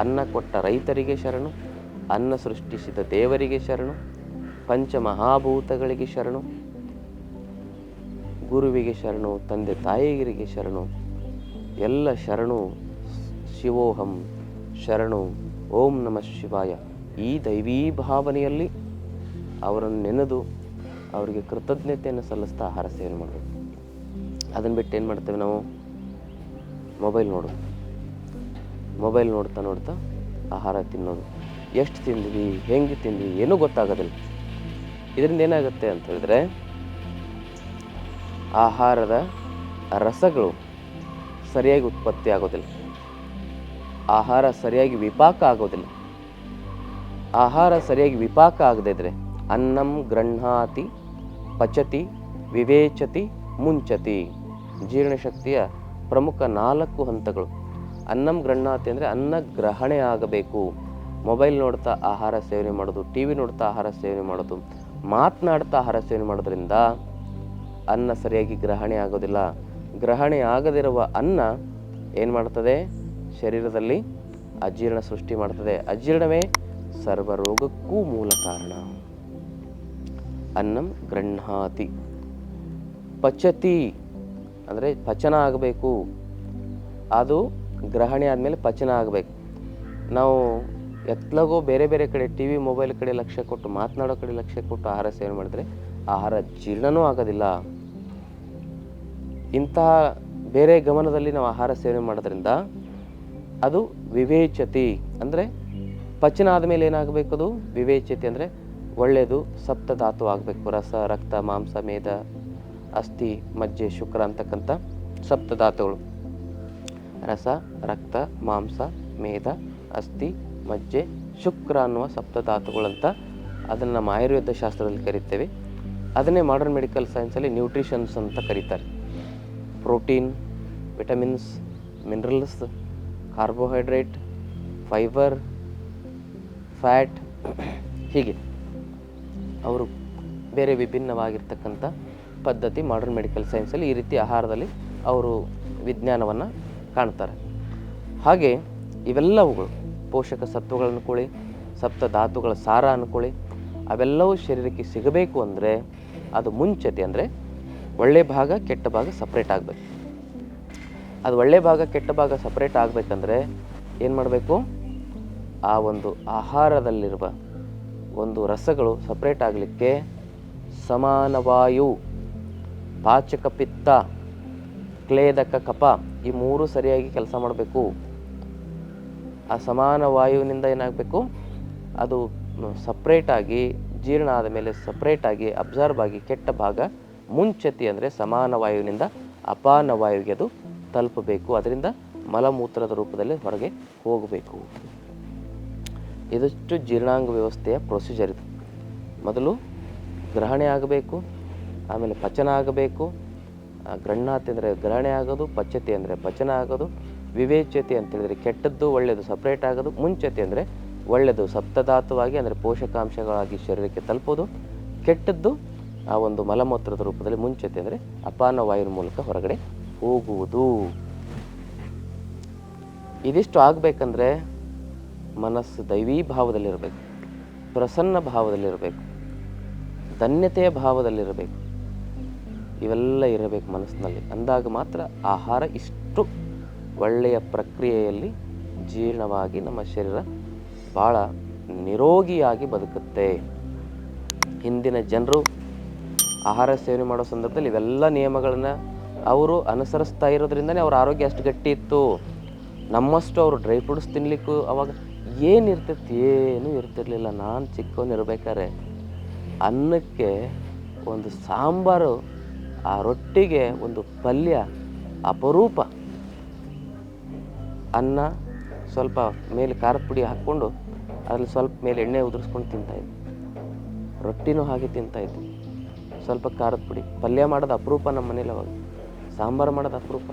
ಅನ್ನ ಕೊಟ್ಟ ರೈತರಿಗೆ ಶರಣು, ಅನ್ನ ಸೃಷ್ಟಿಸಿದ ದೇವರಿಗೆ ಶರಣು, ಪಂಚಮಹಾಭೂತಗಳಿಗೆ ಶರಣು, ಗುರುವಿಗೆ ಶರಣು, ತಂದೆ ತಾಯಿಯರಿಗೆ ಶರಣು, ಎಲ್ಲ ಶರಣು. ಶಿವೋಹಂ ಶರಣು, ಓಂ ನಮಃ ಶಿವಾಯ. ಈ ದೈವೀ ಭಾವನೆಯಲ್ಲಿ ಅವರನ್ನು ನೆನೆದು ಅವರಿಗೆ ಕೃತಜ್ಞತೆಯನ್ನು ಸಲ್ಲಿಸ್ತಾ ಆಹಾರ ಸೇವನೆ ಮಾಡಬೇಕು. ಅದನ್ನು ಬಿಟ್ಟು ಏನು ಮಾಡ್ತೇವೆ ನಾವು, ಮೊಬೈಲ್ ನೋಡ್ತಾ ಆಹಾರ ತಿನ್ನೋದು. ಎಷ್ಟು ತಿಂದ್ವಿ, ಹೆಂಗೆ ತಿಂದ್ವಿ ಏನೂ ಗೊತ್ತಾಗೋದಿಲ್ಲ. ಇದರಿಂದ ಏನಾಗುತ್ತೆ ಅಂತ ಹೇಳಿದ್ರೆ ಆಹಾರದ ರಸಗಳು ಸರಿಯಾಗಿ ಉತ್ಪತ್ತಿ ಆಗೋದಿಲ್ಲ, ಆಹಾರ ಸರಿಯಾಗಿ ವಿಪಾಕ ಆಗೋದಿಲ್ಲ. ಆಹಾರ ಸರಿಯಾಗಿ ವಿಪಾಕ ಆಗದೇ ಇದ್ರೆ ಅನ್ನಂ ಗೃಹ್ಣಾತಿ ಪಚತಿ ವಿವೇಚತಿ ಮುಂಚತಿ. ಜೀರ್ಣಶಕ್ತಿಯ ಪ್ರಮುಖ 4 ಹಂತಗಳು. ಅನ್ನಂ ಗೃಹ್ಣಾತಿ ಅಂದರೆ ಅನ್ನ ಗ್ರಹಣೆ ಆಗಬೇಕು. ಮೊಬೈಲ್ ನೋಡ್ತಾ ಆಹಾರ ಸೇವನೆ ಮಾಡೋದು, TV ನೋಡ್ತಾ ಆಹಾರ ಸೇವನೆ ಮಾಡೋದು, ಮಾತನಾಡ್ತಾ ಆಹಾರ ಸೇವನೆ ಮಾಡೋದ್ರಿಂದ ಅನ್ನ ಸರಿಯಾಗಿ ಗ್ರಹಣೆ ಆಗೋದಿಲ್ಲ. ಗ್ರಹಣೆ ಆಗದಿರುವ ಅನ್ನ ಏನು ಮಾಡ್ತದೆ, ಶರೀರದಲ್ಲಿ ಅಜೀರ್ಣ ಸೃಷ್ಟಿ ಮಾಡ್ತದೆ. ಅಜೀರ್ಣವೇ ಸರ್ವರೋಗಕ್ಕೂ ಮೂಲ ಕಾರಣ. ಅನ್ನಂ ಗೃಹ್ಣಾತಿ ಪಚತಿ ಅಂದರೆ ಪಚನ ಆಗಬೇಕು. ಅದು ಗ್ರಹಣೆ ಆದಮೇಲೆ ಪಚನ ಆಗಬೇಕು. ನಾವು ಎತ್ಲಗೋ ಬೇರೆ ಬೇರೆ ಕಡೆ ಟಿ ವಿ ಮೊಬೈಲ್ ಕಡೆ ಲಕ್ಷ್ಯ ಕೊಟ್ಟು, ಮಾತನಾಡೋ ಕಡೆ ಲಕ್ಷ್ಯ ಕೊಟ್ಟು ಆಹಾರ ಸೇವನೆ ಮಾಡಿದ್ರೆ ಆಹಾರ ಜೀರ್ಣನೂ ಆಗೋದಿಲ್ಲ. ಇಂತಹ ಬೇರೆ ಗಮನದಲ್ಲಿ ನಾವು ಆಹಾರ ಸೇವನೆ ಮಾಡೋದ್ರಿಂದ ಅದು ವಿವೇಚತಿ ಅಂದರೆ ಪಚನ ಆದಮೇಲೆ ಏನಾಗಬೇಕು, ಅದು ವಿವೇಚತಿ ಅಂದರೆ ಒಳ್ಳೆಯದು ಸಪ್ತಧಾತು ಆಗಬೇಕು. ರಸ, ರಕ್ತ, ಮಾಂಸ, ಮೇದ, ಅಸ್ಥಿ, ಮಜ್ಜೆ, ಶುಕ್ರ ಅಂತಕ್ಕಂಥ ಸಪ್ತಧಾತುಗಳು. ರಸ, ರಕ್ತ, ಮಾಂಸ, ಮೇದ, ಅಸ್ಥಿ, ಮಜ್ಜೆ, ಶುಕ್ರ ಅನ್ನುವ ಸಪ್ತಧಾತುಗಳಂತ ಅದನ್ನು ನಮ್ಮ ಆಯುರ್ವೇದ ಶಾಸ್ತ್ರದಲ್ಲಿ ಕರಿತೇವೆ. ಅದನ್ನೇ ಮಾಡರ್ನ್ ಮೆಡಿಕಲ್ ಸೈನ್ಸಲ್ಲಿ ನ್ಯೂಟ್ರಿಷನ್ಸ್ ಅಂತ ಕರೀತಾರೆ. Protein, vitamins, minerals, carbohydrate, fibre, fat, ಹೀಗೆ ಅವರು ಬೇರೆ ವಿಭಿನ್ನವಾಗಿರ್ತಕ್ಕಂಥ ಪದ್ಧತಿ ಮಾಡರ್ನ್ ಮೆಡಿಕಲ್ ಸೈನ್ಸಲ್ಲಿ ಈ ರೀತಿ ಆಹಾರದಲ್ಲಿ ಅವರು ವಿಜ್ಞಾನವನ್ನು ಕಾಣ್ತಾರೆ. ಹಾಗೆ ಇವೆಲ್ಲವುಗಳು ಪೋಷಕ ಸತ್ವಗಳು ಅನ್ಕೊಳ್ಳಿ, ಸಪ್ತಧಾತುಗಳ ಸಾರ ಅನ್ಕೊಳ್ಳಿ, ಅವೆಲ್ಲವೂ ಶರೀರಕ್ಕೆ ಸಿಗಬೇಕು ಅಂದರೆ ಅದು ಮುಂಚತೆ ಅಂದರೆ ಒಳ್ಳೆ ಭಾಗ ಕೆಟ್ಟ ಭಾಗ ಸಪ್ರೇಟ್ ಆಗಬೇಕು. ಅದು ಒಳ್ಳೆ ಭಾಗ ಕೆಟ್ಟ ಭಾಗ ಸಪ್ರೇಟ್ ಆಗಬೇಕಂದ್ರೆ ಏನು ಮಾಡಬೇಕು, ಆ ಒಂದು ಆಹಾರದಲ್ಲಿರುವ ಒಂದು ರಸಗಳು ಸಪ್ರೇಟ್ ಆಗಲಿಕ್ಕೆ ಸಮಾನವಾಯು, ಪಾಚಕ ಪಿತ್ತ, ಕ್ಲೇದಕ ಕಫ ಈ ಮೂರು ಸರಿಯಾಗಿ ಕೆಲಸ ಮಾಡಬೇಕು. ಆ ಸಮಾನ ವಾಯುವಿನಿಂದ ಏನಾಗಬೇಕು, ಅದು ಸಪ್ರೇಟಾಗಿ ಜೀರ್ಣ ಆದ ಮೇಲೆ ಸಪ್ರೇಟಾಗಿ ಅಬ್ಸರ್ವ್ ಆಗಿ ಕೆಟ್ಟ ಭಾಗ ಮುಂಚತಿ ಅಂದರೆ ಸಮಾನ ವಾಯುವಿನಿಂದ ಅಪಾನ ವಾಯುವಿಗೆ ಅದು ತಲುಪಬೇಕು. ಅದರಿಂದ ಮಲಮೂತ್ರದ ರೂಪದಲ್ಲಿ ಹೊರಗೆ ಹೋಗಬೇಕು. ಇದಷ್ಟು ಜೀರ್ಣಾಂಗ ವ್ಯವಸ್ಥೆಯ ಪ್ರೊಸೀಜರ್ ಇದು. ಮೊದಲು ಗ್ರಹಣೆ ಆಗಬೇಕು, ಆಮೇಲೆ ಪಚನ ಆಗಬೇಕು. ಗ್ರಹಣಾತಿ ಅಂದರೆ ಗ್ರಹಣೆ ಆಗೋದು, ಪಚತಿ ಅಂದರೆ ಪಚನ ಆಗೋದು, ವಿವೇಚತಿ ಅಂತೇಳಿದರೆ ಕೆಟ್ಟದ್ದು ಒಳ್ಳೆಯದು ಸಪ್ರೇಟ್ ಆಗೋದು, ಮುಂಚತಿ ಅಂದರೆ ಒಳ್ಳೆಯದು ಸಪ್ತಧಾತುವಾಗಿ ಅಂದರೆ ಪೋಷಕಾಂಶಗಳಾಗಿ ಶರೀರಕ್ಕೆ ತಲುಪೋದು, ಕೆಟ್ಟದ್ದು ಆ ಒಂದು ಮಲಮೂತ್ರದ ರೂಪದಲ್ಲಿ ಮುಂಚತಿ ಅಂದರೆ ಅಪಾನ ವಾಯುವಿನ ಮೂಲಕ ಹೊರಗಡೆ ಹೋಗುವುದು. ಇದಿಷ್ಟು ಆಗಬೇಕಂದ್ರೆ ಮನಸ್ಸು ದೈವೀ ಭಾವದಲ್ಲಿರಬೇಕು, ಪ್ರಸನ್ನ ಭಾವದಲ್ಲಿರಬೇಕು, ಧನ್ಯತೆಯ ಭಾವದಲ್ಲಿರಬೇಕು. ಇವೆಲ್ಲ ಇರಬೇಕು ಮನಸ್ಸಿನಲ್ಲಿ. ಅಂದಾಗ ಮಾತ್ರ ಆಹಾರ ಇಷ್ಟು ಒಳ್ಳೆಯ ಪ್ರಕ್ರಿಯೆಯಲ್ಲಿ ಜೀರ್ಣವಾಗಿ ನಮ್ಮ ಶರೀರ ಭಾಳ ನಿರೋಗಿಯಾಗಿ ಬದುಕುತ್ತೆ. ಹಿಂದಿನ ಜನರು ಆಹಾರ ಸೇವನೆ ಮಾಡೋ ಸಂದರ್ಭದಲ್ಲಿ ಇವೆಲ್ಲ ನಿಯಮಗಳನ್ನು ಅವರು ಅನುಸರಿಸ್ತಾ ಇರೋದ್ರಿಂದನೇ ಅವ್ರ ಆರೋಗ್ಯ ಅಷ್ಟು ಗಟ್ಟಿ ಇತ್ತು. ನಮ್ಮಷ್ಟು ಅವರು ಡ್ರೈ ಫ್ರೂಟ್ಸ್ ತಿನ್ನಲಿಕ್ಕೂ ಅವಾಗ ಏನಿರ್ತೈತಿ, ಏನೂ ಇರ್ತಿರ್ಲಿಲ್ಲ. ನಾನು ಚಿಕ್ಕವನಿರ್ಬೇಕಾದ್ರೆ ಅನ್ನಕ್ಕೆ ಒಂದು ಸಾಂಬಾರು, ಆ ರೊಟ್ಟಿಗೆ ಒಂದು ಪಲ್ಯ ಅಪರೂಪ. ಅನ್ನ ಸ್ವಲ್ಪ ಮೇಲೆ ಖಾರದ ಪುಡಿ ಹಾಕ್ಕೊಂಡು ಅದ್ರಲ್ಲಿ ಸ್ವಲ್ಪ ಮೇಲೆ ಎಣ್ಣೆ ಉದುರಿಸ್ಕೊಂಡು ತಿಂತಾಯಿದ್ವಿ. ರೊಟ್ಟಿನೂ ಹಾಗೆ ತಿಂತಾಯಿದ್ವಿ. ಸ್ವಲ್ಪ ಖಾರದ ಪುಡಿ, ಪಲ್ಯ ಮಾಡೋದು ಅಪರೂಪ ನಮ್ಮ ಮನೇಲಿ. ಅವಾಗ ಸಾಂಬಾರು ಮಾಡೋದು ಅಪರೂಪ.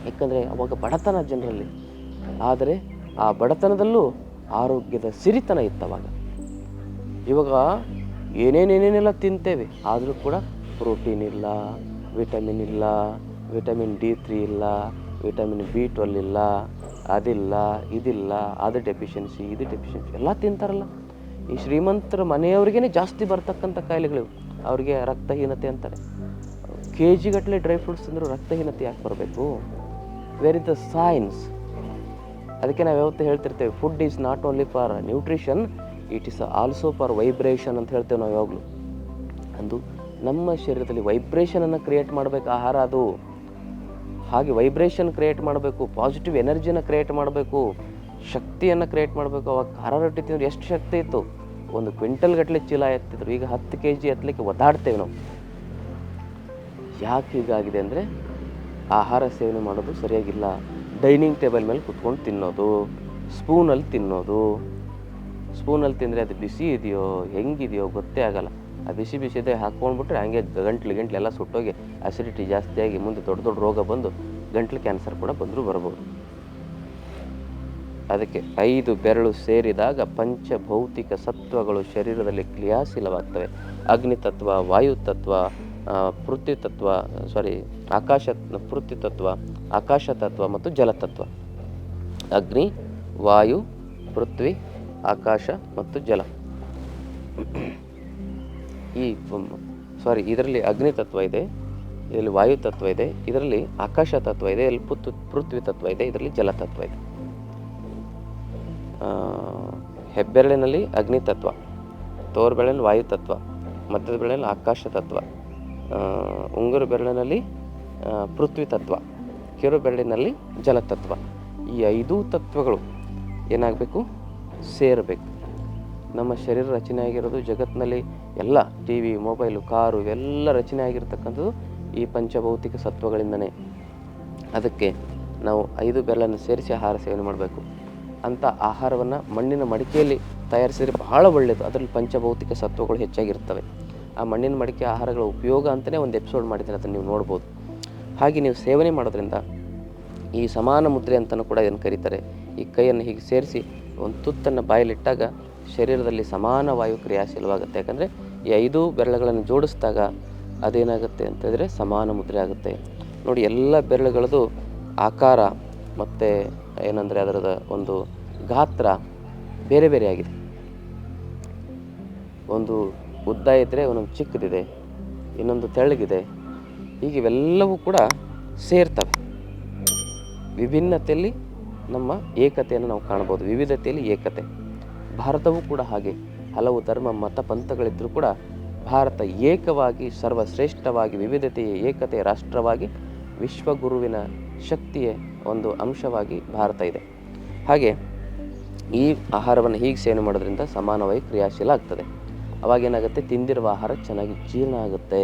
ಯಾಕಂದರೆ ಅವಾಗ ಬಡತನ ಜನರಲ್ಲಿ. ಆದರೆ ಆ ಬಡತನದಲ್ಲೂ ಆರೋಗ್ಯದ ಸಿರಿತನ ಇತ್ತು ಅವಾಗ. ಇವಾಗ ಏನೇನೇನೆಲ್ಲ ತಿಂತೇವೆ, ಆದರೂ ಕೂಡ ಪ್ರೋಟೀನ್ ಇಲ್ಲ, ವಿಟಮಿನ್ ಇಲ್ಲ, ವಿಟಮಿನ್ D3 ಇಲ್ಲ, ವಿಟಮಿನ್ B12 ಇಲ್ಲ, ಅದಿಲ್ಲ, ಇದಿಲ್ಲ, ಅದು ಡೆಫಿಷಿಯನ್ಸಿ, ಇದು ಡೆಫಿಷಿಯನ್ಸಿ ಎಲ್ಲ ತಿಂತಾರಲ್ಲ. ಈ ಶ್ರೀಮಂತರ ಮನೆಯವ್ರಿಗೇ ಜಾಸ್ತಿ ಬರ್ತಕ್ಕಂಥ ಕಾಯಿಲೆಗಳು. ಅವ್ರಿಗೆ ರಕ್ತಹೀನತೆ ಅಂತಾರೆ. KG ಗಟ್ಟಲೆ ಡ್ರೈ ಫ್ರೂಟ್ಸ್ ಅಂದರೂ ರಕ್ತಹೀನತೆ ಯಾಕೆ ಬರಬೇಕು? Where is the science? ಅದಕ್ಕೆ ನಾವು ಯಾವತ್ತೂ ಹೇಳ್ತಿರ್ತೇವೆ, food is not only for nutrition, it is also for vibration ಅಂತ ಹೇಳ್ತೇವೆ ನಾವು ಯಾವಾಗಲೂ. ಅಂದು ನಮ್ಮ ಶರೀರದಲ್ಲಿ ವೈಬ್ರೇಷನನ್ನು ಕ್ರಿಯೇಟ್ ಮಾಡಬೇಕು ಆಹಾರ. ಅದು ಹಾಗೆ ವೈಬ್ರೇಷನ್ ಕ್ರಿಯೇಟ್ ಮಾಡಬೇಕು, ಪಾಸಿಟಿವ್ ಎನರ್ಜಿಯನ್ನು ಕ್ರಿಯೇಟ್ ಮಾಡಬೇಕು, ಶಕ್ತಿಯನ್ನು ಕ್ರಿಯೇಟ್ ಮಾಡಬೇಕು. ಅವಾಗ ಖಾರ ರೊಟ್ಟಿ ತಿಂದ್ರೆ ಎಷ್ಟು ಶಕ್ತಿ ಇತ್ತು, 1 ಕ್ವಿಂಟಲ್ ಗಟ್ಟಲೆ ಚೀಲ ಎತ್ತಿದ್ರು. ಈಗ 10 kg ಎತ್ತಲಿಕ್ಕೆ ಒದ್ದಾಡ್ತೇವೆ ನಾವು. ಯಾಕೆ ಹೀಗಾಗಿದೆ ಅಂದರೆ ಆಹಾರ ಸೇವನೆ ಮಾಡೋದು ಸರಿಯಾಗಿಲ್ಲ. ಡೈನಿಂಗ್ ಟೇಬಲ್ ಮೇಲೆ ಕುತ್ಕೊಂಡು ತಿನ್ನೋದು, ಸ್ಪೂನಲ್ಲಿ ತಿನ್ನೋದು. ಸ್ಪೂನಲ್ಲಿ ತಿಂದರೆ ಅದು ಬಿಸಿ ಇದೆಯೋ ಹೆಂಗಿದೆಯೋ ಗೊತ್ತೇ ಆಗಲ್ಲ. ಆ ಬಿಸಿ ಬಿಸಿದೆ ಹಾಕ್ಕೊಂಡ್ಬಿಟ್ರೆ ಹಂಗೆ ಗಂಟ್ಲೆಲ್ಲ ಸುಟ್ಟೋಗಿ ಅಸಿಡಿಟಿ ಜಾಸ್ತಿಯಾಗಿ ಮುಂದೆ ದೊಡ್ಡ ದೊಡ್ಡ ರೋಗ ಬಂದು ಗಂಟ್ಲು ಕ್ಯಾನ್ಸರ್ ಕೂಡ ಬಂದರೂ ಬರ್ಬೋದು. ಅದಕ್ಕೆ 5 ಬೆರಳು ಸೇರಿದಾಗ ಪಂಚಭೌತಿಕ ಸತ್ವಗಳು ಶರೀರದಲ್ಲಿ ಕ್ರಿಯಾಶೀಲವಾಗ್ತವೆ. ಅಗ್ನಿ ತತ್ವ, ವಾಯು ತತ್ವ, ಪೃಥ್ವಿ ತತ್ವ, ಪೃಥ್ವಿ ತತ್ವ, ಆಕಾಶ ತತ್ವ ಮತ್ತು ಜಲತತ್ವ. ಅಗ್ನಿ, ವಾಯು, ಪೃಥ್ವಿ, ಆಕಾಶ ಮತ್ತು ಜಲ. ಇದರಲ್ಲಿ ಅಗ್ನಿ ತತ್ವ ಇದೆ, ಇದರಲ್ಲಿ ವಾಯು ತತ್ವ ಇದೆ, ಇದರಲ್ಲಿ ಆಕಾಶ ತತ್ವ ಇದೆ, ಇದರಲ್ಲಿ ಪೃಥ್ವಿ ತತ್ವ ಇದೆ, ಇದರಲ್ಲಿ ಜಲ ತತ್ವ ಇದೆ. ಹೆಬ್ಬೆರಳಿನಲ್ಲಿ ಅಗ್ನಿ ತತ್ವ, ತೋರ್ಬೆರಳಿನಲ್ಲಿ ವಾಯು ತತ್ವ, ಮಧ್ಯದ ಬೆರಳಿನಲ್ಲಿ ಆಕಾಶ ತತ್ವ, ಉಂಗುರ ಬೆರಳಿನಲ್ಲಿ ಪೃಥ್ವಿ ತತ್ವ, ಕಿರು ಬೆರಳಿನಲ್ಲಿ ಜಲತತ್ವ. ಈ 5 ತತ್ವಗಳು ಏನಾಗಬೇಕು, ಸೇರಬೇಕು. ನಮ್ಮ ಶರೀರ ರಚನೆ ಆಗಿರೋದು ಜಗತ್ತಿನಲ್ಲಿ ಎಲ್ಲ ಟಿ ವಿ, ಮೊಬೈಲು, ಕಾರು ಇವೆಲ್ಲ ರಚನೆ ಆಗಿರ್ತಕ್ಕಂಥದ್ದು ಈ ಪಂಚಭೌತಿಕ ಸತ್ವಗಳಿಂದನೇ. ಅದಕ್ಕೆ ನಾವು 5 ಬೆರಳನ್ನು ಸೇರಿಸಿ ಆಹಾರ ಸೇವನೆ ಮಾಡಬೇಕು. ಅಂಥ ಆಹಾರವನ್ನು ಮಣ್ಣಿನ ಮಡಿಕೆಯಲ್ಲಿ ತಯಾರಿಸಿದರೆ ಬಹಳ ಒಳ್ಳೆಯದು. ಅದರಲ್ಲಿ ಪಂಚಭೌತಿಕ ಸತ್ವಗಳು ಹೆಚ್ಚಾಗಿರ್ತವೆ. ಆ ಮಣ್ಣಿನ ಮಡಿಕೆ ಆಹಾರಗಳ ಉಪಯೋಗ ಅಂತಲೇ ಒಂದು ಎಪಿಸೋಡ್ ಮಾಡಿದ್ದೀನಿ, ಅದನ್ನು ನೀವು ನೋಡ್ಬೋದು. ಹಾಗೆ ನೀವು ಸೇವನೆ ಮಾಡೋದ್ರಿಂದ ಈ ಸಮಾನ ಮುದ್ರೆ ಅಂತಲೂ ಕೂಡ ಇದನ್ನು ಕರೀತಾರೆ. ಈ ಕೈಯನ್ನು ಹೀಗೆ ಸೇರಿಸಿ ಒಂದು ತುತ್ತನ್ನು ಬಾಯಲ್ಲಿಟ್ಟಾಗ ಶರೀರದಲ್ಲಿ ಸಮಾನ ವಾಯು ಕ್ರಿಯಾಶೀಲವಾಗುತ್ತೆ. ಯಾಕಂದರೆ ಈ 5 ಬೆರಳುಗಳನ್ನು ಜೋಡಿಸಿದಾಗ ಅದೇನಾಗುತ್ತೆ ಅಂತಂದರೆ ಸಮಾನ ಮುದ್ರೆ ಆಗುತ್ತೆ. ನೋಡಿ, ಎಲ್ಲ ಬೆರಳುಗಳದ್ದು ಆಕಾರ ಮತ್ತು ಏನಂದರೆ ಅದರದ ಒಂದು ಗಾತ್ರ ಬೇರೆ ಬೇರೆ ಆಗಿದೆ. ಒಂದು ಉದ್ದ ಇದ್ದರೆ ಒಂದೊಂದು ಚಿಕ್ಕದಿದೆ, ಇನ್ನೊಂದು ತೆಳ್ಳಗಿದೆ. ಹೀಗೆ ಇವೆಲ್ಲವೂ ಕೂಡ ಸೇರ್ತವೆ. ವಿಭಿನ್ನತೆಯಲ್ಲಿ ನಮ್ಮ ಏಕತೆಯನ್ನು ನಾವು ಕಾಣ್ಬೋದು, ವಿವಿಧತೆಯಲ್ಲಿ ಏಕತೆ. ಭಾರತವೂ ಕೂಡ ಹಾಗೆ. ಹಲವು ಧರ್ಮ ಮತ ಪಂಥಗಳಿದ್ದರೂ ಕೂಡ ಭಾರತ ಏಕವಾಗಿ, ಸರ್ವಶ್ರೇಷ್ಠವಾಗಿ, ವಿವಿಧತೆಯ ಏಕತೆಯ ರಾಷ್ಟ್ರವಾಗಿ, ವಿಶ್ವಗುರುವಿನ ಶಕ್ತಿಯ ಒಂದು ಅಂಶವಾಗಿ ಭಾರತ ಇದೆ. ಹಾಗೆ ಈ ಆಹಾರವನ್ನು ಹೀಗೆ ಸೇವನೆ ಮಾಡೋದ್ರಿಂದ ಸಮಾನವಾಗಿ ಕ್ರಿಯಾಶೀಲ ಆಗ್ತದೆ. ಅವಾಗೇನಾಗುತ್ತೆ, ತಿಂದಿರುವ ಆಹಾರ ಚೆನ್ನಾಗಿ ಜೀರ್ಣ ಆಗುತ್ತೆ.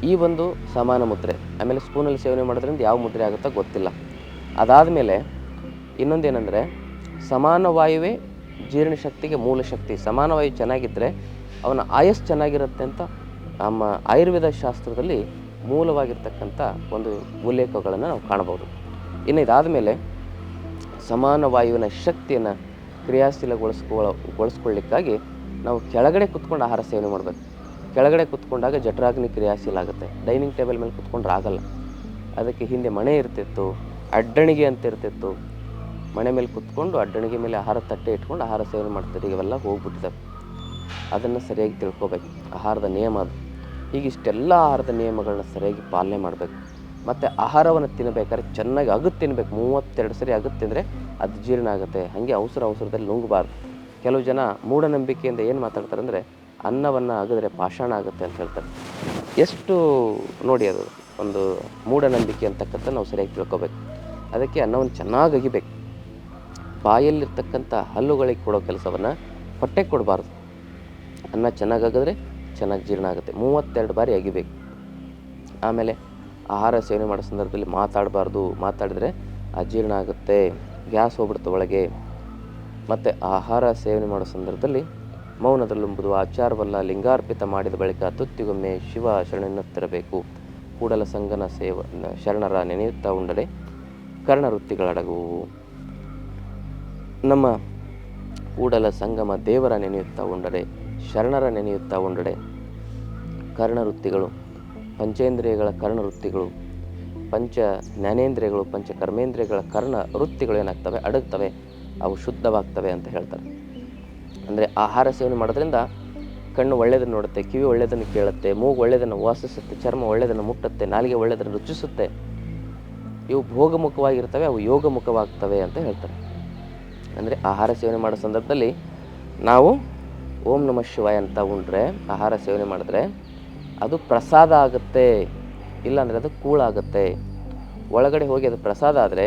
ಈ ಒಂದು ಸಮಾನ ಮುದ್ರೆ. ಆಮೇಲೆ ಸ್ಪೂನಲ್ಲಿ ಸೇವನೆ ಮಾಡೋದ್ರಿಂದ ಯಾವ ಮುದ್ರೆ ಆಗುತ್ತೋ ಗೊತ್ತಿಲ್ಲ. ಅದಾದಮೇಲೆ ಇನ್ನೊಂದೇನೆಂದರೆ, ಸಮಾನ ವಾಯುವೇ ಜೀರ್ಣಶಕ್ತಿಗೆ ಮೂಲ ಶಕ್ತಿ. ಸಮಾನ ವಾಯು ಚೆನ್ನಾಗಿದ್ದರೆ ಅವನ ಆಯಸ್ಸು ಚೆನ್ನಾಗಿರುತ್ತೆ ಅಂತ ನಮ್ಮ ಆಯುರ್ವೇದ ಶಾಸ್ತ್ರದಲ್ಲಿ ಮೂಲವಾಗಿರ್ತಕ್ಕಂಥ ಒಂದು ಉಲ್ಲೇಖಗಳನ್ನು ನಾವು ಕಾಣ್ಬೋದು. ಇನ್ನು ಇದಾದ ಮೇಲೆ ಸಮಾನ ವಾಯುವಿನ ಶಕ್ತಿಯನ್ನು ಕ್ರಿಯಾಶೀಲಗೊಳಿಸ್ಕೊಳ್ಳಿಕ್ಕಾಗಿ ನಾವು ಕೆಳಗಡೆ ಕುತ್ಕೊಂಡು ಆಹಾರ ಸೇವನೆ ಮಾಡಬೇಕು. ಕೆಳಗಡೆ ಕುತ್ಕೊಂಡಾಗ ಜಠರಾಗ್ನಿ ಕ್ರಿಯಾಶೀಲ ಆಗುತ್ತೆ. ಡೈನಿಂಗ್ ಟೇಬಲ್ ಮೇಲೆ ಕುತ್ಕೊಂಡ್ರೆ ಆಗಲ್ಲ. ಅದಕ್ಕೆ ಹಿಂದೆ ಮಣೆ ಇರ್ತಿತ್ತು, ಅಡ್ಡಣಿಗೆ ಅಂತ ಇರ್ತಿತ್ತು. ಮಣೆ ಮೇಲೆ ಕುತ್ಕೊಂಡು ಅಡ್ಡಣಿಗೆ ಮೇಲೆ ಆಹಾರ ತಟ್ಟೆ ಇಟ್ಕೊಂಡು ಆಹಾರ ಸೇವನೆ ಮಾಡ್ತಾರೆ. ಇವೆಲ್ಲ ಹೋಗ್ಬಿಟ್ಟಿದ್ದಾವೆ. ಅದನ್ನು ಸರಿಯಾಗಿ ತಿಳ್ಕೊಬೇಕು. ಆಹಾರದ ನಿಯಮ ಅದು. ಈಗ ಇಷ್ಟೆಲ್ಲ ಆಹಾರದ ನಿಯಮಗಳನ್ನ ಸರಿಯಾಗಿ ಪಾಲನೆ ಮಾಡಬೇಕು. ಮತ್ತು ಆಹಾರವನ್ನು ತಿನ್ನಬೇಕಾದ್ರೆ ಚೆನ್ನಾಗಿ ಅಗದು ತಿನ್ನಬೇಕು. 32 ಸರಿ ಅಗದು ತಿಂದರೆ ಅದು ಜೀರ್ಣ ಆಗುತ್ತೆ. ಹಾಗೆ ಅವಸರದಲ್ಲಿ ನುಂಗಬಾರ್ದು. ಕೆಲವು ಜನ ಮೂಢನಂಬಿಕೆಯಿಂದ ಏನು ಮಾತಾಡ್ತಾರೆ ಅಂದರೆ, ಅನ್ನವನ್ನು ಅಗದ್ರೆ ಪಾಷಾಣ ಆಗುತ್ತೆ ಅಂತ ಹೇಳ್ತಾರೆ. ಎಷ್ಟು ನೋಡಿ, ಅದು ಒಂದು ಮೂಢನಂಬಿಕೆ ಅಂತಕ್ಕಂಥ ನಾವು ಸರಿಯಾಗಿ ತಿಳ್ಕೊಬೇಕು. ಅದಕ್ಕೆ ಅನ್ನವನ್ನು ಚೆನ್ನಾಗಿ ಅಗಿಬೇಕು. ಬಾಯಲ್ಲಿರ್ತಕ್ಕಂಥ ಹಲ್ಲುಗಳಿಗೆ ಕೊಡೋ ಕೆಲಸವನ್ನು ಹೊಟ್ಟೆಗೆ ಕೊಡಬಾರ್ದು. ಅನ್ನ ಚೆನ್ನಾಗಿ ಅಗಿದ್ರೆ ಚೆನ್ನಾಗಿ ಜೀರ್ಣ ಆಗುತ್ತೆ. 32 ಬಾರಿ ಅಗಿಬೇಕು. ಆಮೇಲೆ ಆಹಾರ ಸೇವನೆ ಮಾಡೋ ಸಂದರ್ಭದಲ್ಲಿ ಮಾತಾಡಬಾರ್ದು. ಮಾತಾಡಿದರೆ ಅಜೀರ್ಣ ಆಗುತ್ತೆ, ಗ್ಯಾಸ್ ಹೋಗ್ಬಿಡುತ್ತೆ ಒಳಗೆ. ಮತ್ತು ಆಹಾರ ಸೇವನೆ ಮಾಡೋ ಸಂದರ್ಭದಲ್ಲಿ ಮೌನದಲ್ಲುಂಬುದು ಆಚಾರವಲ್ಲ, ಲಿಂಗಾರ್ಪಿತ ಮಾಡಿದ ಬಳಿಕ ತುತ್ತಿಗೊಮ್ಮೆ ಶಿವ ಶರಣೆನ್ನುತ್ತಿರಬೇಕು. ಕೂಡಲ ಸಂಗನ ಶರಣರ ನೆನೆಯುತ್ತಾ ಉಂಡರೆ ಕರ್ಣವೃತ್ತಿಗಳಡಗುವು. ನಮ್ಮ ಕೂಡಲ ಸಂಗಮ ದೇವರ ನೆನೆಯುತ್ತಾ ಉಂಡರೆ, ಶರಣರ ನೆನೆಯುತ್ತಾ ಉಂಡರೆ ಕರ್ಣವೃತ್ತಿಗಳು, ಪಂಚೇಂದ್ರಿಯಗಳ ಕರ್ಣವೃತ್ತಿಗಳು, ಪಂಚ ಜ್ಞಾನೇಂದ್ರಿಯಗಳು, ಪಂಚ ಕರ್ಮೇಂದ್ರಿಯಗಳ ಕರ್ಣ ವೃತ್ತಿಗಳು ಏನಾಗ್ತವೆ, ಅಡಗ್ತವೆ, ಅವು ಶುದ್ಧವಾಗ್ತವೆ ಅಂತ ಹೇಳ್ತಾರೆ. ಅಂದರೆ ಆಹಾರ ಸೇವನೆ ಮಾಡೋದ್ರಿಂದ ಕಣ್ಣು ಒಳ್ಳೆಯದನ್ನು ನೋಡುತ್ತೆ, ಕಿವಿ ಒಳ್ಳೆಯದನ್ನು ಕೇಳುತ್ತೆ, ಮೂಗು ಒಳ್ಳೆಯದನ್ನು ವಾಸಿಸುತ್ತೆ, ಚರ್ಮ ಒಳ್ಳೆಯದನ್ನು ಮುಟ್ಟುತ್ತೆ, ನಾಲಿಗೆ ಒಳ್ಳೆಯದನ್ನು ರುಚಿಸುತ್ತೆ. ಇವು ಭೋಗಮುಖವಾಗಿರ್ತವೆ, ಅವು ಯೋಗಮುಖವಾಗ್ತವೆ ಅಂತ ಹೇಳ್ತಾರೆ. ಅಂದರೆ ಆಹಾರ ಸೇವನೆ ಮಾಡೋ ಸಂದರ್ಭದಲ್ಲಿ ನಾವು ಓಂ ನಮಃ ಶಿವಾಯ ಅಂತ ಉಂಡ್ರೆ, ಆಹಾರ ಸೇವನೆ ಮಾಡಿದ್ರೆ ಅದು ಪ್ರಸಾದ ಆಗುತ್ತೆ. ಇಲ್ಲಾಂದರೆ ಅದು ಕೂಳಾಗುತ್ತೆ. ಒಳಗಡೆ ಹೋಗಿ ಅದು ಪ್ರಸಾದ ಆದರೆ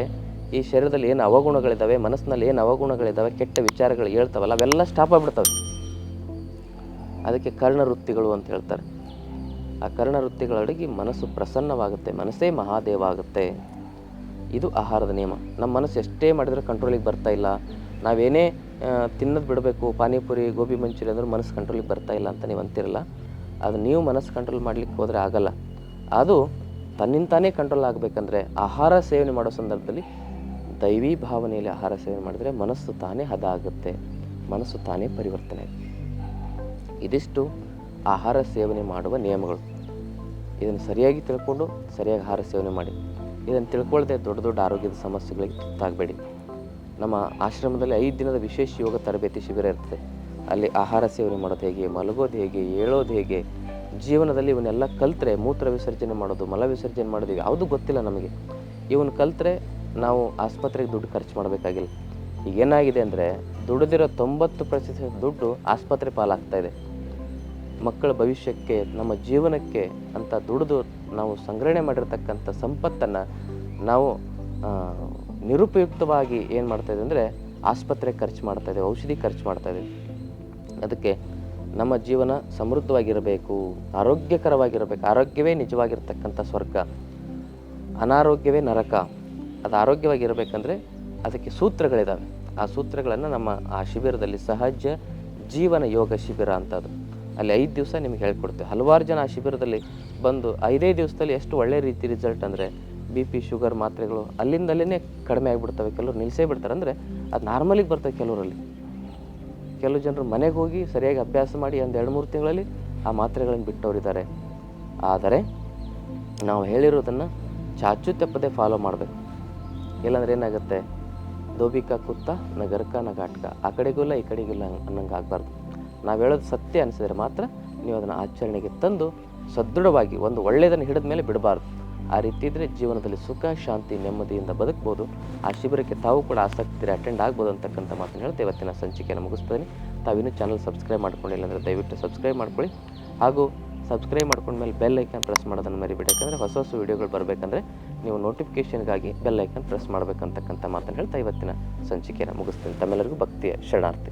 ಈ ಶರೀರದಲ್ಲಿ ಏನು ಅವಗುಣಗಳಿದ್ದಾವೆ, ಮನಸ್ಸಿನಲ್ಲಿ ಏನು ಅವಗುಣಗಳಿದ್ದಾವೆ, ಕೆಟ್ಟ ವಿಚಾರಗಳು ಹೇಳ್ತಾವಲ್ಲ, ಅವೆಲ್ಲ ಸ್ಟಾಪ್ ಆಗಿಬಿಡ್ತವೆ. ಅದಕ್ಕೆ ಕರ್ಣವೃತ್ತಿಗಳು ಅಂತ ಹೇಳ್ತಾರೆ. ಆ ಕರ್ಣವೃತ್ತಿಗಳಡಿಗೆ ಮನಸ್ಸು ಪ್ರಸನ್ನವಾಗುತ್ತೆ, ಮನಸ್ಸೇ ಮಹಾದೇವ ಆಗುತ್ತೆ. ಇದು ಆಹಾರದ ನಿಯಮ. ನಮ್ಮ ಮನಸ್ಸು ಎಷ್ಟೇ ಮಾಡಿದರೂ ಕಂಟ್ರೋಲಿಗೆ ಬರ್ತಾ ಇಲ್ಲ. ನಾವೇನೇ ತಿನ್ನೋದು ಬಿಡಬೇಕು, ಪಾನಿಪುರಿ, ಗೋಬಿ ಮಂಚೂರಿ ಅಂದರೂ ಮನಸ್ಸು ಕಂಟ್ರೋಲಿಗೆ ಬರ್ತಾ ಇಲ್ಲ ಅಂತ ನೀವು ಅಂತಿರಲ್ಲ. ಅದು ನೀವು ಮನಸ್ಸು ಕಂಟ್ರೋಲ್ ಮಾಡಲಿಕ್ಕೆ ಹೋದರೆ ಆಗಲ್ಲ. ಅದು ತನ್ನಿಂತಾನೇ ಕಂಟ್ರೋಲ್ ಆಗಬೇಕಂದ್ರೆ ಆಹಾರ ಸೇವನೆ ಮಾಡೋ ಸಂದರ್ಭದಲ್ಲಿ ದೈವಿ ಭಾವನೆಯಲ್ಲಿ ಆಹಾರ ಸೇವನೆ ಮಾಡಿದರೆ ಮನಸ್ಸು ತಾನೇ ಹದ ಆಗುತ್ತೆ, ಮನಸ್ಸು ತಾನೇ ಪರಿವರ್ತನೆ ಆಗುತ್ತೆ. ಇದಿಷ್ಟು ಆಹಾರ ಸೇವನೆ ಮಾಡುವ ನಿಯಮಗಳು. ಇದನ್ನು ಸರಿಯಾಗಿ ತಿಳ್ಕೊಂಡು ಸರಿಯಾಗಿ ಆಹಾರ ಸೇವನೆ ಮಾಡಿ. ಇದನ್ನು ತಿಳ್ಕೊಳ್ಳದೆ ದೊಡ್ಡ ದೊಡ್ಡ ಆರೋಗ್ಯದ ಸಮಸ್ಯೆಗಳಿಗೆ ತುತ್ತಾಗಬೇಡಿ. ನಮ್ಮ ಆಶ್ರಮದಲ್ಲಿ 5 ದಿನದ ವಿಶೇಷ ಯೋಗ ತರಬೇತಿ ಶಿಬಿರ ಇರ್ತದೆ. ಅಲ್ಲಿ ಆಹಾರ ಸೇವನೆ ಮಾಡೋದು ಹೇಗೆ, ಮಲಗೋದು ಹೇಗೆ, ಏಳೋದು ಹೇಗೆ, ಜೀವನದಲ್ಲಿ ಇವನ್ನೆಲ್ಲ ಕಲ್ತ್ರೆ ಮೂತ್ರ ವಿಸರ್ಜನೆ ಮಾಡೋದು, ಮಲ ವಿಸರ್ಜನೆ ಮಾಡೋದು ಯಾವುದೂ ಗೊತ್ತಿಲ್ಲ ನಮಗೆ. ಇವನು ಕಲ್ತ್ರೆ ನಾವು ಆಸ್ಪತ್ರೆಗೆ ದುಡ್ಡು ಖರ್ಚು ಮಾಡಬೇಕಾಗಿಲ್ಲ. ಈಗ ಏನಾಗಿದೆ ಅಂದರೆ ದುಡಿದಿರೋ 90% ದುಡ್ಡು ಆಸ್ಪತ್ರೆ ಪಾಲಾಗ್ತಾ ಇದೆ. ಮಕ್ಕಳ ಭವಿಷ್ಯಕ್ಕೆ, ನಮ್ಮ ಜೀವನಕ್ಕೆ ಅಂತ ದುಡಿದು ನಾವು ಸಂಗ್ರಹಣೆ ಮಾಡಿರ್ತಕ್ಕಂಥ ಸಂಪತ್ತನ್ನು ನಾವು ನಿರುಪಯುಕ್ತವಾಗಿ ಏನು ಮಾಡ್ತಾಯಿದೆ ಅಂದರೆ ಆಸ್ಪತ್ರೆಗೆ ಖರ್ಚು ಮಾಡ್ತಾಯಿದ್ದೇವೆ, ಔಷಧಿ ಖರ್ಚು ಮಾಡ್ತಾಯಿದ್ದೇವೆ. ಅದಕ್ಕೆ ನಮ್ಮ ಜೀವನ ಸಮೃದ್ಧವಾಗಿರಬೇಕು, ಆರೋಗ್ಯಕರವಾಗಿರಬೇಕು. ಆರೋಗ್ಯವೇ ನಿಜವಾಗಿರ್ತಕ್ಕಂಥ ಸ್ವರ್ಗ, ಅನಾರೋಗ್ಯವೇ ನರಕ. ಅದು ಆರೋಗ್ಯವಾಗಿರಬೇಕಂದ್ರೆ ಅದಕ್ಕೆ ಸೂತ್ರಗಳಿದ್ದಾವೆ. ಆ ಸೂತ್ರಗಳನ್ನು ನಮ್ಮ ಆ ಶಿಬಿರದಲ್ಲಿ ಸಹಜ ಜೀವನ ಯೋಗ ಶಿಬಿರ ಅಂತದು, ಅಲ್ಲಿ 5 ದಿವಸ ನಿಮ್ಗೆ ಹೇಳ್ಕೊಡ್ತೇವೆ. ಹಲವಾರು ಜನ ಆ ಶಿಬಿರದಲ್ಲಿ ಬಂದು 5 ದಿವಸದಲ್ಲಿ ಎಷ್ಟು ಒಳ್ಳೆ ರೀತಿ ರಿಸಲ್ಟ್ ಅಂದರೆ BP ಶುಗರ್ ಮಾತ್ರೆಗಳು ಅಲ್ಲಿಂದಲ್ಲೇ ಕಡಿಮೆ ಆಗಿಬಿಡ್ತವೆ. ಕೆಲವರು ನಿಲ್ಲಿಸೇ ಬಿಡ್ತಾರೆ, ಅಂದರೆ ಅದು ನಾರ್ಮಲಿಗೆ ಬರ್ತವೆ ಕೆಲವರಲ್ಲಿ. ಕೆಲವು ಜನರು ಮನೆಗೆ ಹೋಗಿ ಸರಿಯಾಗಿ ಅಭ್ಯಾಸ ಮಾಡಿ ಒಂದು 2-3 ತಿಂಗಳಲ್ಲಿ ಆ ಮಾತ್ರೆಗಳನ್ನು ಬಿಟ್ಟವರಿದ್ದಾರೆ. ಆದರೆ ನಾವು ಹೇಳಿರೋದನ್ನು ಚಾಚು ತಪ್ಪದೆ ಫಾಲೋ ಮಾಡಬೇಕು. ಇಲ್ಲಾಂದ್ರೆ ಏನಾಗುತ್ತೆ, ದೋಬಿಕಾ ಕುತ್ತ ನಗರಕ ನಗಾಟ್ಕ, ಆ ಕಡೆಗೂ ಇಲ್ಲ ಈ ಕಡೆಗೂ ಇಲ್ಲ ಅನ್ನಂಗೆ ಆಗಬಾರ್ದು. ನಾವು ಹೇಳೋದು ಸತ್ಯ ಅನಿಸಿದರೆ ಮಾತ್ರ ನೀವು ಅದನ್ನು ಆಚರಣೆಗೆ ತಂದು ಸದೃಢವಾಗಿ ಒಂದು ಒಳ್ಳೆಯದನ್ನು ಹಿಡಿದ ಮೇಲೆ ಬಿಡಬಾರ್ದು. ಆ ರೀತಿ ಇದ್ದರೆ ಜೀವನದಲ್ಲಿ ಸುಖ, ಶಾಂತಿ, ನೆಮ್ಮದಿಯಿಂದ ಬದುಕ್ಬೋದು. ಆ ಶಿಬಿರಕ್ಕೆ ತಾವು ಕೂಡ ಆಸಕ್ತಿ ಅಟೆಂಡ್ ಆಗ್ಬೋದು ಅಂತಕ್ಕಂಥ ಮಾತನ್ನು ಹೇಳ್ತಾ ಇವತ್ತಿನ ಸಂಚಿಕೆಯನ್ನು ಮುಗಿಸ್ತೀನಿ. ತಾವಿನ್ನೂ ಚಾನಲ್ ಸಬ್ಸ್ಕ್ರೈಬ್ ಮಾಡ್ಕೊಂಡಿಲ್ಲ ಅಂದರೆ ದಯವಿಟ್ಟು ಸಬ್ಸ್ಕ್ರೈಬ್ ಮಾಡ್ಕೊಳ್ಳಿ. ಹಾಗೂ ಸಬ್ಸ್ಕ್ರೈಬ್ ಮಾಡ್ಕೊಂಡ್ಮೇಲೆ ಬೆಲ್ ಐಕನ್ ಪ್ರೆಸ್ ಮಾಡೋದನ್ನು ಮರಿಬೇಡಿ. ಯಾಕಂದರೆ ಹೊಸ ಹೊಸ ವೀಡಿಯೋಗಳು ಬರಬೇಕಂದ್ರೆ ನೀವು ನೋಟಿಫಿಕೇಷನ್ಗಾಗಿ ಬೆಲ್ ಐಕನ್ ಪ್ರೆಸ್ ಮಾಡಬೇಕಂತಕ್ಕಂಥ ಮಾತನ್ನು ಹೇಳ್ತಾ ಇವತ್ತಿನ ಸಂಚಿಕೆಯನ್ನು ಮುಗಿಸ್ತೀನಿ. ತಮ್ಮೆಲ್ಲರಿಗೂ ಭಕ್ತಿಯ ಶರಣಾರ್ಥಿ.